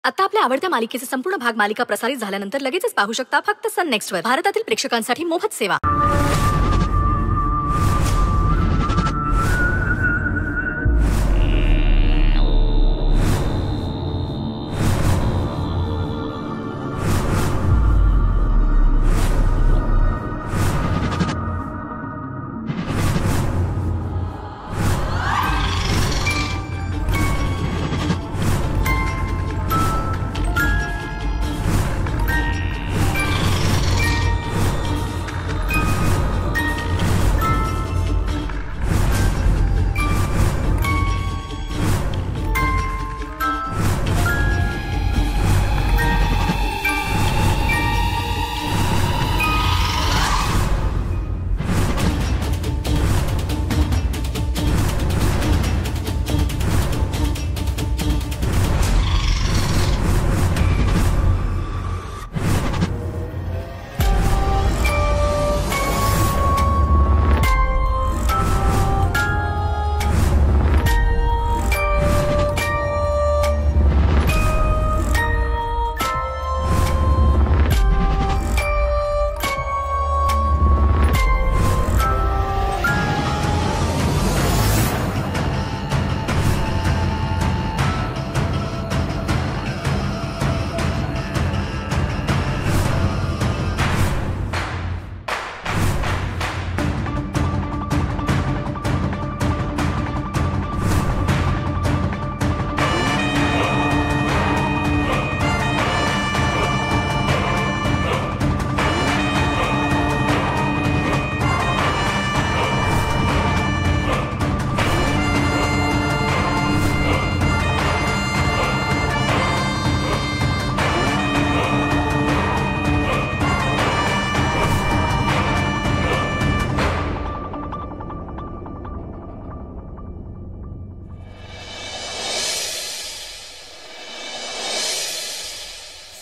आता आपल्या आवडत्या मालिकेचे संपूर्ण भाग मालिका प्रसारित झाल्यानंतर लगेचच पाहू शकता फक्त सन नेक्स्ट वर. भारतातील प्रेक्षकांसाठी मोफत सेवा.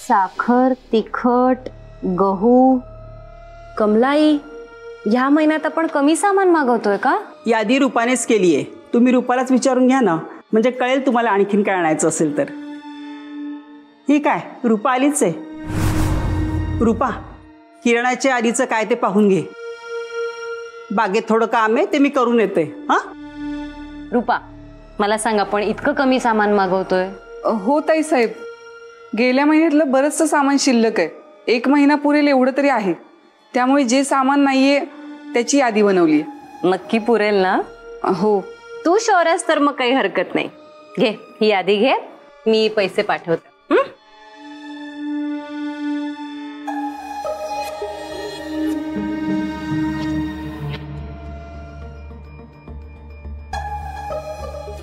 साखर, तिखट, गहू, कमलाई. ह्या महिन्यात आपण कमी सामान मागवतोय का? यादी रूपानेच केली आहे. तुम्ही रूपालाच विचारून घ्या ना, म्हणजे कळेल तुम्हाला आणखीन काय आणायचं असेल तर. ही काय रूपा आलीच आहे. रूपा, किराणाच्या आधीचं काय ते पाहून घे. बागेत थोडं काम आहे ते मी करून येते. हा रूपा, मला सांग आपण इतकं कमी सामान मागवतोय? हो ताई साहेब, गेल्या महिन्यातलं बरंचसं सामान शिल्लक आहे. 1 महिना पुरेल एवढं तरी आहे. त्यामुळे जे सामान नाहीये त्याची यादी बनवली. नक्की पुरेल ना? हो. तू शुअर आहेस तर मग काही हरकत नाही. घे ही यादी घे, मी पैसे पाठवते.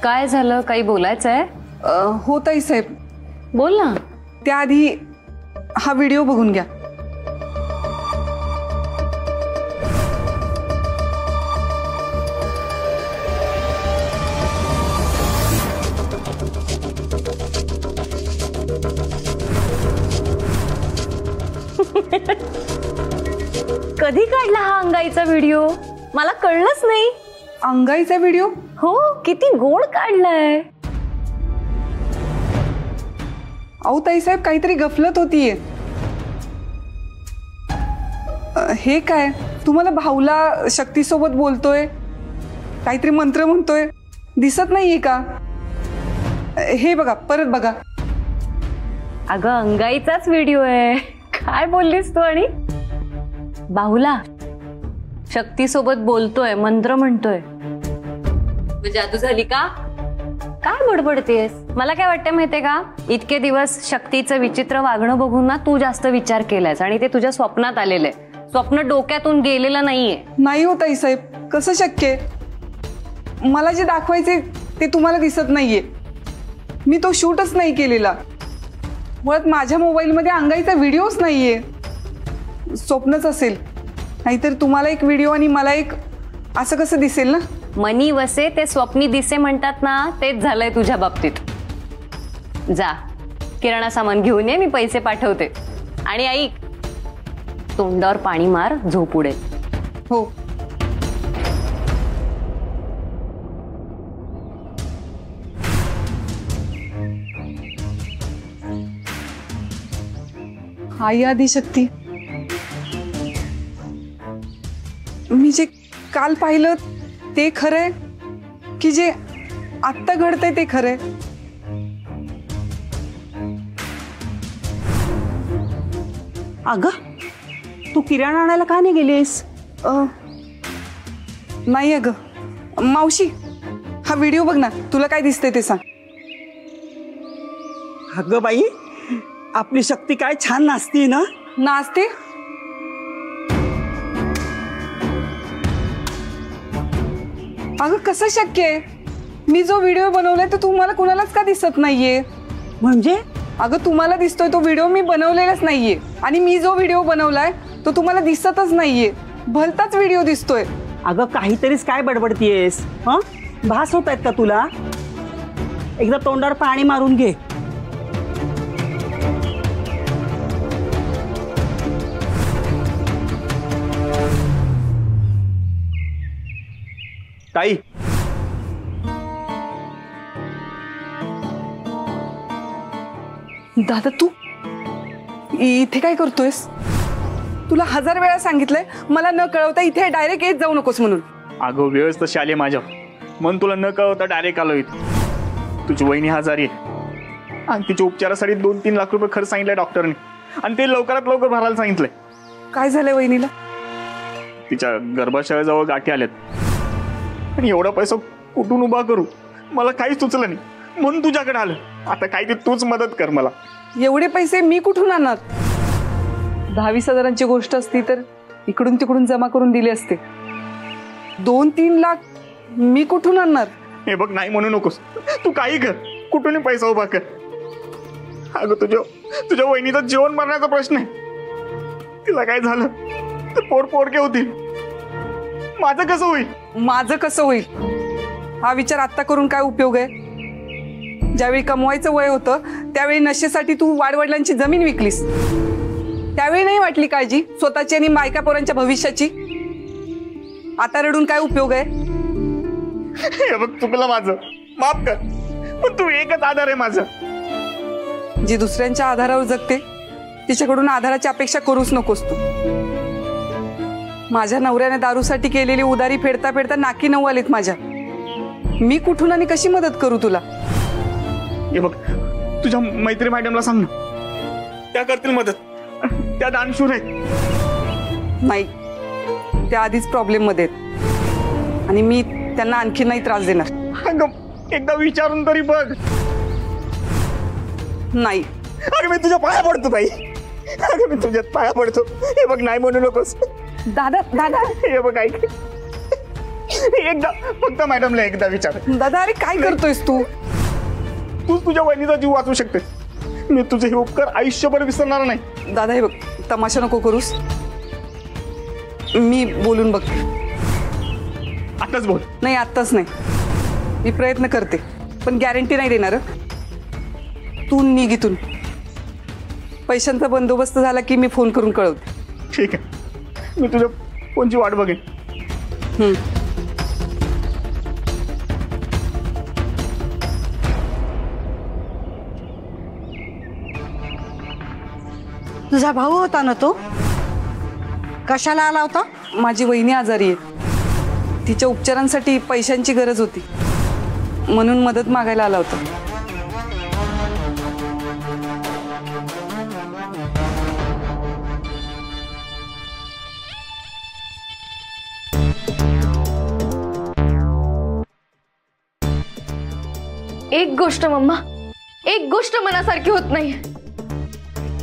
काय झालं, काही बोलायचंय? हो ताई साहेब, बोल ना. त्याआधी हा व्हिडिओ बघून घ्या. कधी काढला हा अंगाईचा व्हिडिओ? मला कळलंच नाही. अंगाईचा व्हिडिओ? हो, किती गोड काढलाय. अहो ताईसाहेब, काहीतरी गफलत होतीये. हे काय, तुम्हाला भाऊला शक्तीसोबत बोलतोय, काहीतरी मंत्र म्हणतोय, दिसत नाहीये का? हे बघा, परत बघा. अगं अंगाईचाच व्हिडिओ आहे. काय बोललीस तू? आणि बाहुला शक्तीसोबत बोलतोय, मंत्र म्हणतोय. जादू झाली का? काय बडबडतेस? मला काय वाटतं माहितीये का, इतके दिवस शक्तीचं विचित्र वागणं बघून ना तू जास्त विचार केलायस आणि ते तुझ्या स्वप्नात आलेलं आहे. स्वप्न डोक्यातून गेलेलं नाहीये. नाही हो ताईसाहेब, कसं शक्य आहे? मला जे दाखवायचे ते तुम्हाला दिसत नाहीये. मी तो शूटच नाही केलेला. मुळात माझ्या मोबाईलमध्ये अंगाईचा व्हिडिओच नाहीये. स्वप्नच असेल, नाहीतर तुम्हाला एक व्हिडिओ आणि मला एक, असं कसं दिसेल ना? मनी वसे ते स्वप्नी दिसे म्हणतात ना, तेच झालंय तुझ्या बाबतीत. जा किराणा सामान घेऊन ये, मी पैसे पाठवते. आणि ऐक, तोंडावर पाणी मार, झोप उडेल. हो. आई आदिशक्ती, मी जे काल पाहिलं ते खरंय की जे आत्ता घडतंय ते खरंय? अगं तू किराणा आणायला का नाही गेलीस? नाही अगं मावशी, हा व्हिडिओ बघ ना, तुला काय दिसतंय ते सांग. अगं बाई, आपली शक्ती काय छान नाचती ना. नाचते? अगं कसं शक्य आहे? मी जो व्हिडिओ बनवलाय तो तुम्हाला कुणालाच का दिसत नाहीये? म्हणजे? अगं तुम्हाला दिसतोय तो व्हिडिओ मी बनवलेलाच नाहीये, आणि मी जो व्हिडिओ बनवलाय तो तुम्हाला दिसतच नाहीये. भलताच व्हिडिओ दिसतोय. अगं काहीतरीच काय बडबडतीयेस? हं, भास होत आहेत का तुला? एकदा तोंडावर पाणी मारून घे. ताई, दादा तू इथे काय करतोयस? तुला 1000 वेळा सांगितलंय मला न कळवता इथे डायरेक्ट येत जाऊ नकोस म्हणून. अगं वेळच तशी आली माझ्या, म्हणून तुला न कळवता डायरेक्ट आलो इथे. तुझी वहिनी आजारी आहे आणि तिच्या उपचारासाठी 2-3 लाख रुपये खर्च सांगितलाय डॉक्टरने, आणि ते लवकरात लवकर भरायला सांगितलंय. काय झालंय वहिनीला? तिच्या गर्भाशयाजवळ गाठी आल्यात, आणि एवढा पैसा कुठून उभा करू मला काहीच सुचलं नाही, म्हणून तुझ्याकडे आलं. आता काही ते तूच मदत कर मला. एवढे पैसे मी कुठून आणणार? 10-20 हजारांची गोष्ट असती तर इकडून तिकडून जमा करून दिले असते. 2-3 लाख मी कुठून आणणार? हे बघ, नाही म्हणू नकोस, तू काही कर, कुठूनही पैसा उभा कर. अगं तुझ्या वहिनीचा जेवण मरण्याचा प्रश्न आहे. तिला काय झालं तर पोरके होतील. माझं कसं होईल? माझं कसं होईल हा विचार आत्ता करून काय उपयोग आहे? ज्यावेळी कमवायचं वय होतं त्यावेळी नशेसाठी तू वाडवडिलांची जमीन विकलीस. त्यावेळी नाही वाटली काळजी स्वतःची आणि मायका पोरांच्या भविष्याची? आता रडून काय उपयोग आहे? हे बघ, चुकलं माझं, माफ कर, पण तू एकच आधार आहे माझा. जी दुसऱ्यांच्या आधारावर जगते तिच्याकडून आधाराची अपेक्षा करूच नकोस तू. माझ्या नवऱ्याने दारूसाठी केलेली उधारी फेडता फेडता नाकी नऊ आलीत माझ्या. मी कुठून आणि कशी मदत करू तुला? हे बघ, तुझ्या मैत्री मॅडमला सांग ना, त्या करतील मदत. त्या दानशूर आहेत. नाही, त्या आधीच प्रॉब्लेम मध्ये आहेत आणि मी त्यांना आणखी नाही त्रास देणार. अगं एकदा विचारून तरी बघ. नाही. अगं मी तुझ्या पाया पडतो ताई, अगं मी तुझ्या पाया पडतो. हे बघ, नाही म्हणू नकोस. दादा दादा हे बघ, ऐक, एकदा फक्त मॅडमला एकदा विचार. दादा अरे काय करतोयस तू? तूच तुझ्या वहिनीचा जीव वाचवू शकते. मी तुझे हे उपकार आयुष्यभर विसरणार नाही. दादा हे बघ, तमाशा नको करूस. मी बोलून बघते. आताच बोल. नाही आत्ताच नाही, मी प्रयत्न करते पण गॅरंटी नाही देणार. तू निघ इथून. पैशांचा बंदोबस्त झाला की मी फोन करून कळवते. ठीक आहे, मी तुझ्या फोनची वाट बघेन. तुझा भाऊ होता ना तो? कशाला आला होता? माझी वहिनी आजारी आहे, तिच्या उपचारांसाठी पैशांची गरज होती, म्हणून मदत मागायला आला होता. एक गोष्ट मम्मा, एक गोष्ट मनासारखी होत नाही.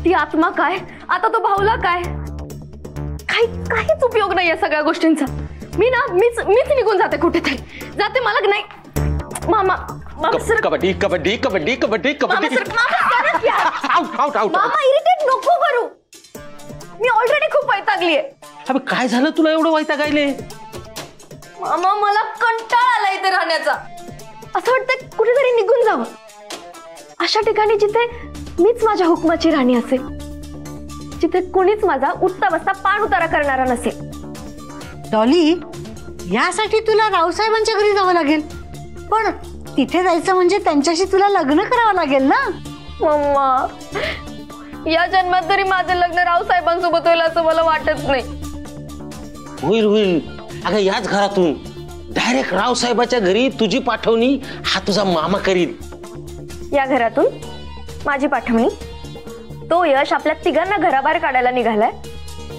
ती आत्मा काय, आता तो भाऊला काय, काहीच उपयोग नाही या सगळ्या गोष्टींचा. मीच निघून जाते कुठेतरी, जाते. मला नाही मामा. कबड्डी कबड्डी कबड्डी कबड्डी कबड्डी. मामा इरिटेट नको करू, मी ऑलरेडी खूप वैतागलीये. अबे काय झालं तुला एवढं वैतागायले? मामा मला कंटाळा आला इथे राहण्याचा. असं वाटतं कुठेतरी निघून जावं, अशा ठिकाणी जिथे मीच माझ्या हुकमाची राणी असेल, जिथे कोणीच माझा उठता बसता पाण उतारा करणारा नसेल. डॉली, यासाठी तुला रावसाहेबांच्या घरी जावं लागेल, पण तिथे जायचं म्हणजे त्यांच्याशी तुला लग्न करावं लागेल ना. मम्मा या जन्मात तरी माझं लग्न रावसाहेबांसोबत होईल असं मला वाटत नाही. होईल होईल. अगं याच घरातून डायरेक्ट रावसाहेबाच्या घरी तुझी पाठवणी हा तुझा मामा करील. या घरातून माझी पाठवणी? तो यश आपल्या तिघांना घराबाहेर काढायला निघालाय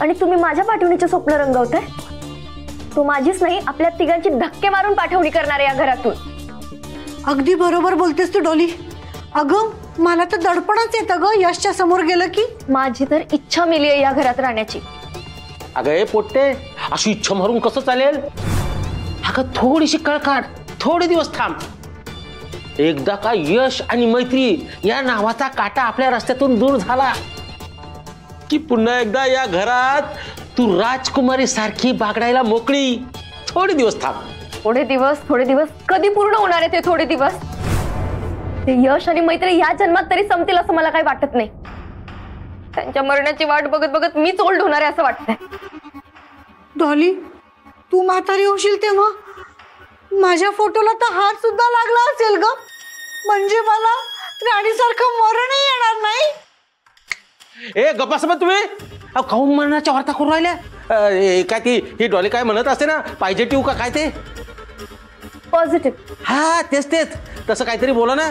आणि तुम्ही माझ्या पाठवणीचे स्वप्न रंगवताय. तो माझीच नाही, आपल्या तिघांची धक्के मारून पाठवणी करणार आहे या घरातून. अगदी बरोबर बोलतेस तू डॉली. अगं मला तर दडपणच येतं ग यशच्या समोर गेलं की. माझी तर इच्छा मिली आहे या घरात राहण्याची. अगं ए पोट्टे, अशी इच्छा मारून कसं चालेल? अगं थोडीशी कळ काढ, थोडे दिवस थांब. एकदा का यश आणि मैत्री या नावाचा काटा आपल्या रस्त्यातून दूर झाला की पुन्हा एकदा या घरात तू राजकुमारी सारखी बागडायला मोकळी. थोडे दिवस थांब. थोडे दिवस कधी पूर्ण होणार आहे ते थोडे दिवस? ते यश आणि मैत्री या जन्मात तरी संपतील असं मला काही वाटत नाही. त्यांच्या मरण्याची वाट बघत बघत मीच ओल्ड होणार आहे असं वाटतंय. डॉली तू म्हातारी होशील तेव्हा माझ्या फोटोला तर हात सुद्धा लागला असेल ग. म्हणजे मला राणीसारखं मरणही येणार नाही. ए गप्पा मग तुम्ही काहून मरणाच्या वार्ता करून राहिल्या? काय ती ही डॉली काय म्हणत असते ना, पॉझिटिव्ह का काय ते? पॉझिटिव्ह. हा तेच तसं काहीतरी बोला ना.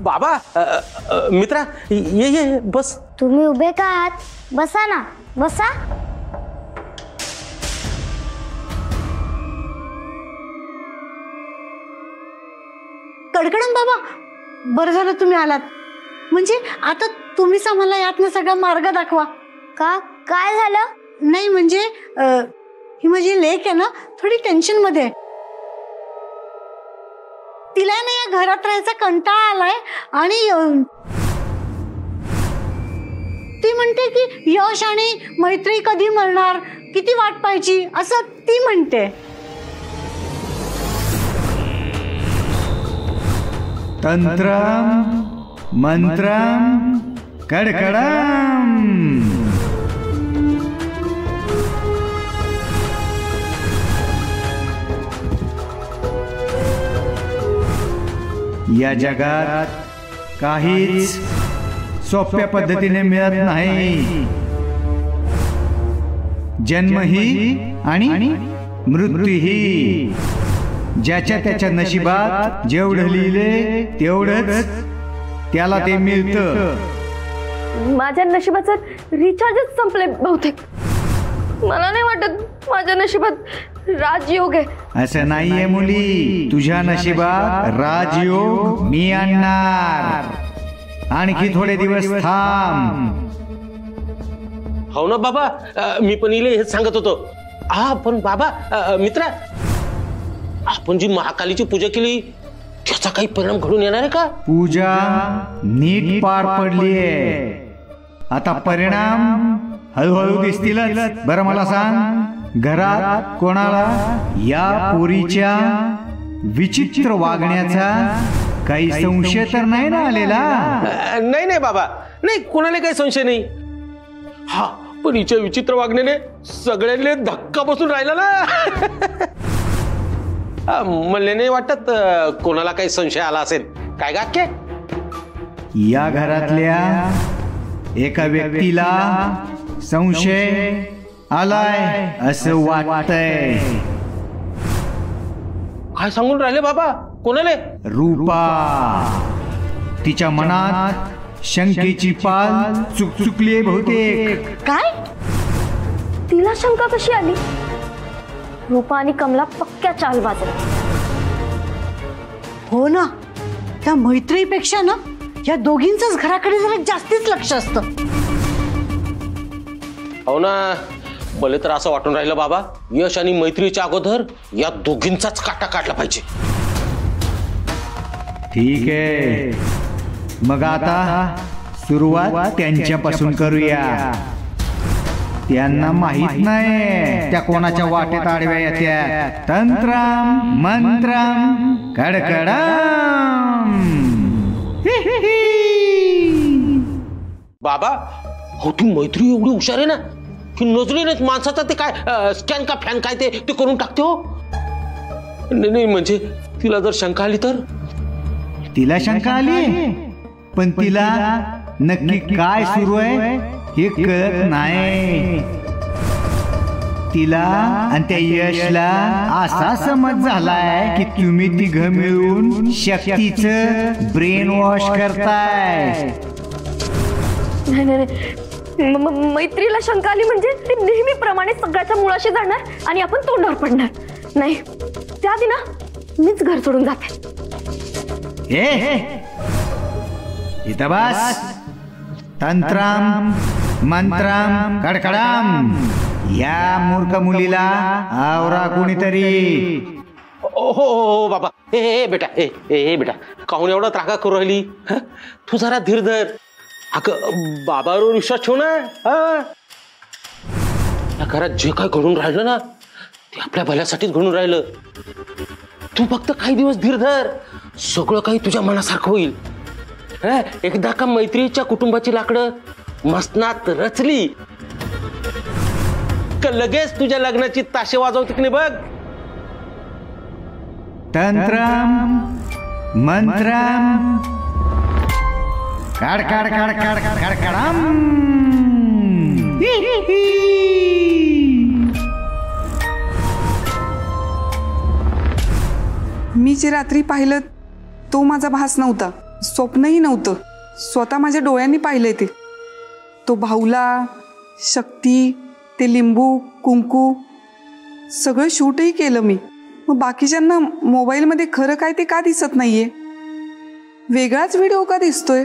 बाबा मित्रा ये बस. तुम्ही उभे का आहात? बसा ना, बसा. कडकडम बाबा बरं झालं तुम्ही आलात. म्हणजे आता तुम्हीच आम्हाला यातनं सगळा मार्ग दाखवा. का काय झालं? नाही म्हणजे ही माझी लेक आहे ना थोडी टेन्शन मध्ये आहे. तिला ना या घरात राहायचा कंटाळा आलाय आणि ती म्हणते की यश आणि मैत्री कधी मरणार, किती वाट पाहायची असं ती म्हणते. तंत्रम मंत्रम कडकडम. या जगात काहीच सोप्या पद्धतीने मिळत नाही. जन्मही आणि मृत्यूही ज्याच्या त्याच्या नशिबात जेवढं लिहिले तेवढंच त्याला ते मिळतं. माझ्या नशिबाचं रिचार्जच संपले बहुतेक. मला नाही वाटत माझ्या नशिबात राजयोग आहे. असं नाहीये मुली, तुझ्या नशिबात राजयोग मी आणणार. आणखी थोडे दिवस थांब. हो ना बाबा, मी पण इले हेच सांगत होतो. हा पण बाबा मित्रा, आपण जी महाकालीची पूजा केली त्याचा काही परिणाम घडून येणार आहे का? पूजा नीट पार पडलीये, आता परिणाम हळूहळू दिसतीलच. बरं मला सांग, घरात कोणाला या पोरीच्या विचित्र वागण्याचा काही संशय तर नाही ना आलेला? नाही बाबा, नाही, कोणाला काही संशय नाही. हा पण हिच्या विचित्र वागण्याने सगळ्यांना धक्का बसून राहिला ना. मला नाही वाटत कोणाला काही संशय आला असेल. काय गाके? या घरातल्या एका व्यक्तीला संशय आलाय असं वाटतंय. काय सांगून राहिले बाबा? कोणाले? रूपा. तिच्या मनात शंकेची पाल चुकचुकली बहुतेक. काय? तिला शंका कशी आली? रूपा आणि कमला पक्क्या चालबाज. हो ना, त्या मैत्रीपेक्षा ना या दोघींचंच घराकडे जरा जास्तीच लक्ष असतं. हो ना, मला तर असं वाटून राहिलं बाबा, यश आणि मैत्रीच्या अगोदर या दोघींचाच काटा काढला पाहिजे. ठीक आहे, मग आता सुरुवात त्यांच्यापासून करूया. त्यांना माहित नाही त्या कोणाच्या वाटेत आडव्या येत्या. तंत्रम मंत्रम कडकडम. बाबा हो, ती मैत्री एवढी हुशार आहे ना की नजरेनेच माणसाचा ते काय स्कॅन का फॅन काय ते करून टाकते. हो नाही म्हणजे तिला जर शंका आली तर? तिला शंका आली, पण तिला नक्की काय सुरू आहे हे कळत नाही. तिला आणि त्या यशला असा समज झालाय की तुम्ही तिघं मिळून शक्तीचं ब्रेन वॉश करताय. नाही नाही नाही. मैत्रीला शंका आली म्हणजे ती नेहमीप्रमाणे सगळ्याच्या मुळाशी जाणार आणि आपण तोंडावर पडणार. नाही, त्याआधी ना मीच घर सोडून जाते. इथं बस. तंत्राम मंत्राम कडकडाम. या मूर्ख मुलीला आवरा कोणीतरी. हो बाबा. ए बेटा, ए बेटा, काहून एवढा त्रागा करू राहिली? तू जरा धीर धर. अगं बाबावर विश्वास ठेव ना. या घरात जे काय घडून राहिलं ना ते आपल्या भल्यासाठीच घडून राहिलं. तू फक्त काही दिवस धीर धर, सगळं काही तुझ्या मनासारखं होईल. एकदा का मैत्रीच्या कुटुंबाची लाकडं मसनात रचली का लगेच तुझ्या लग्नाची ताशे वाजवते की नाही बघ. तंत्रम मंत्रम काड काड काड काड काड काडाम. मी जे रात्री पाहिलं तो माझा भास नव्हता, स्वप्नही नव्हतं. स्वतः माझ्या डोळ्यांनी पाहिलंय ते. तो भाऊला, शक्ती, ते लिंबू, कुंकू सगळं शूटही केलं मी. मग बाकीच्यांना मोबाईलमध्ये खरं काय ते का दिसत नाहीये? वेगळाच व्हिडिओ का दिसतोय?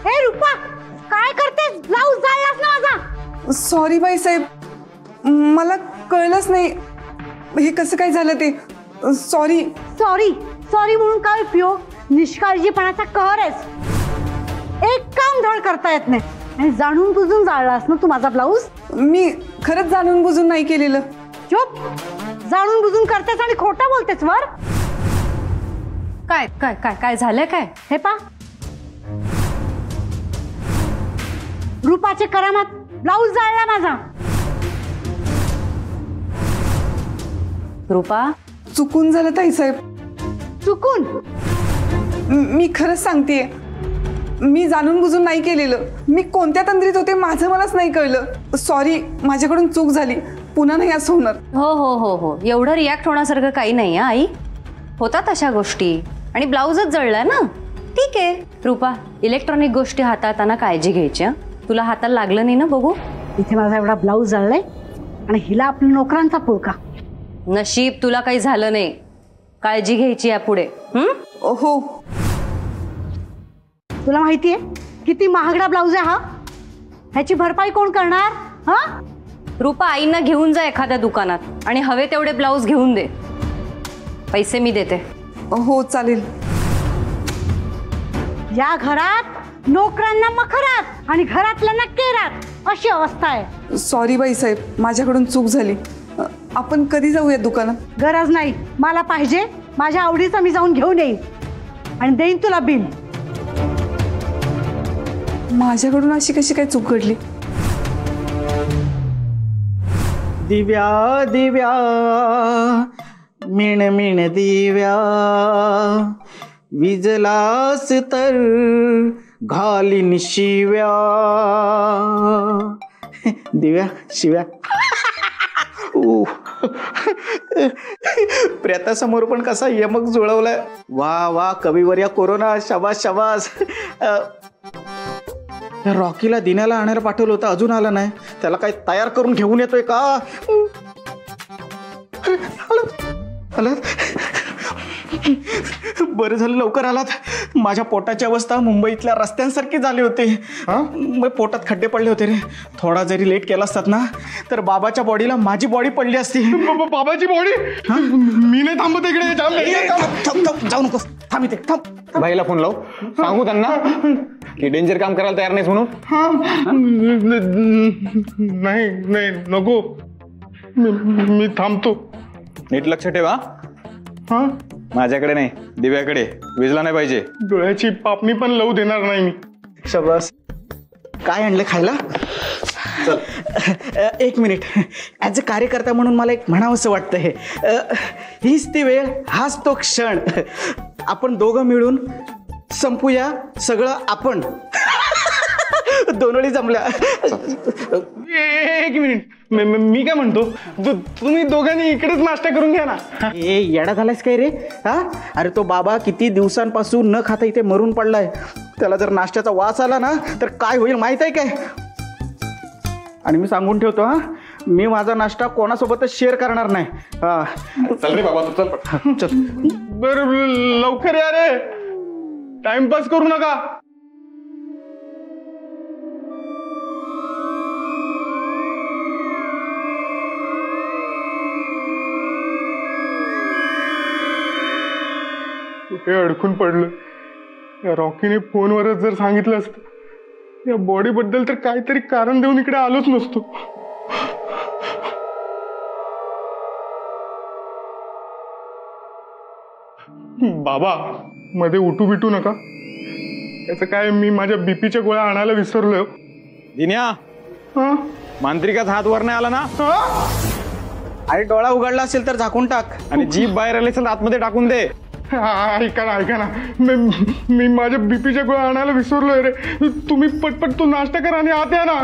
हे रूपा, काय करतेस? ब्लाऊज जाळलास ना माझा. सॉरी बाईसाहेब, मला कळलंच नाही हे कसं काय झालं ते. सॉरी. सॉरी सॉरी म्हणून काय उपयोग? निष्काळजीपणाचा कहर आहेस. एक काम धड करता येत नाही आणि जाणून बुजून जाळलास ना तू माझा ब्लाऊज. मी खरंच जाणून बुजून नाही केलेलं. चुप. जाणून बुजून करतेस आणि खोटं बोलतेस वर. काय काय काय काय झालंय काय? हे पा, रूपाचे करामात ब्लाऊज जाळला माझा. रूपा, चुकून झालं ताईसाहेब. चुकून? मी खरंच सांगतेय, मी जाणून बुजून नाही केलेलं. मी कोणत्या तंद्रीत होते माझं मलाच नाही कळलं. सॉरी, माझ्याकडून चूक झाली. पुन्हा नाही असं होणार. हो हो हो हो, एवढं रिॲक्ट होण्यासारखं काही नाही आई. होतात अशा गोष्टी आणि ब्लाऊजच जळलाय ना, ठीक आहे. रूपा, इलेक्ट्रॉनिक गोष्टी हाताळताना काळजी घ्यायची. तुला हाताला लागलं नाही ना? बघू, इथे माझा एवढा ब्लाऊज जळलाय आणि हिला आपल्या नोकरांचा पुळका. नशीब तुला काही झालं नाही. काळजी घ्यायची यापुढे. हो. तुला माहितीये किती महागडा ब्लाऊज आहे हा? ह्याची भरपाई कोण करणार? हा रूपा, आईंना घेऊन जा एखाद्या दुकानात आणि हवे तेवढे ब्लाऊज घेऊन दे. पैसे मी देते. हो चालेल. या घरात नोकरांना मखरात आणि घरातल्यांना केरात अशी अवस्था आहे. सॉरी बाईसाहेब, माझ्याकडून चूक झाली. आपण कधी जाऊया दुकानात? गरज नाही. मला पाहिजे माझ्या आवडीचं मी जाऊन घेऊन येईन आणि देईन तुला बिल. माझ्याकडून अशी कशी काय चूक घडली? दिव्या दिव्या मिण मिण दिव्या, विजलास तर घालीन शिव्या. दिव्या शिव्या. प्रेतासमोर पण कसा यमक जुळवलाय. वा वा कविवर्या कोरोना. शाबास शाबास. रॉकीला दिन्याला आणायला पाठवलं होतं, अजून आला नाही. त्याला काय तयार करून घेऊन येतोय का? बरं झालं लवकर आलात. माझ्या पोटाची अवस्था मुंबईतल्या रस्त्यांसारखी झाली होती. मग पोटात खड्डे पडले होते रे. थोडा जरी लेट केला असतात ना तर बाबाच्या बॉडीला माझी बॉडी पडली असती. बाबाची बॉडी? मी नाही थांबत इकडे. जाऊ नको, थांब इथे थांब. बाईला फोन लाव, सांगू त्यांना की डेंजर काम करायला तयार नाहीस म्हणून. नाही नाही नको, मी थांबतो. नीट लक्ष ठेवा. माझ्याकडे नाही, दिव्याकडे. विजला नाही पाहिजे. डोळ्याची पापणी पण लावू देणार नाही मी. शाबास. काय आणलं खायला? एक मिनिट, ॲज अ कार्यकर्ता म्हणून मला एक म्हणावंसं वाटतं हे. हीच ती वेळ, हाच तो क्षण. आपण दोघं मिळून संपूया सगळं आपण. दोनोळी जमल्या. एक मिनिट, मी काय म्हणतो, तुम्ही दोघांनी इकडेच नाश्ता करून घ्या ना. ए येडा झालायस काय रे? हा, अरे तो बाबा किती दिवसांपासून न खाता इथे मरून पडलाय. त्याला जर नाश्त्याचा वास आला ना तर काय होईल माहित आहे काय? आणि मी सांगून ठेवतो, हा, मी माझा नाश्ता कोणासोबतच शेअर करणार नाही. हा चल रे बाबा, तू चल. चल. बरं लवकर या रे, टाइमपास करू नका. हे अडकून पडलं. या रॉकीने फोनवरच जर सांगितलं असतं, या बॉडी बद्दल तर काहीतरी कारण देऊन इकडे आलोच नसतो. बाबा मध्ये उठू बिटू नका. याचं काय, मी माझ्या बीपीच्या गोळ्या आणायला विसरलोय. दिन्या, मांत्रिकाचा हात वर नाही आला ना? अरे डोळा उघडला असेल तर झाकून टाक. आणि जीभ बाहेर आली असेल आतमध्ये टाकून दे. ऐका ना, मी माझ्या बीपीच्या गोळ्या आणायला विसरलोय रे. तुम्ही पटपट तो नाश्ता करा आणि आत या ना.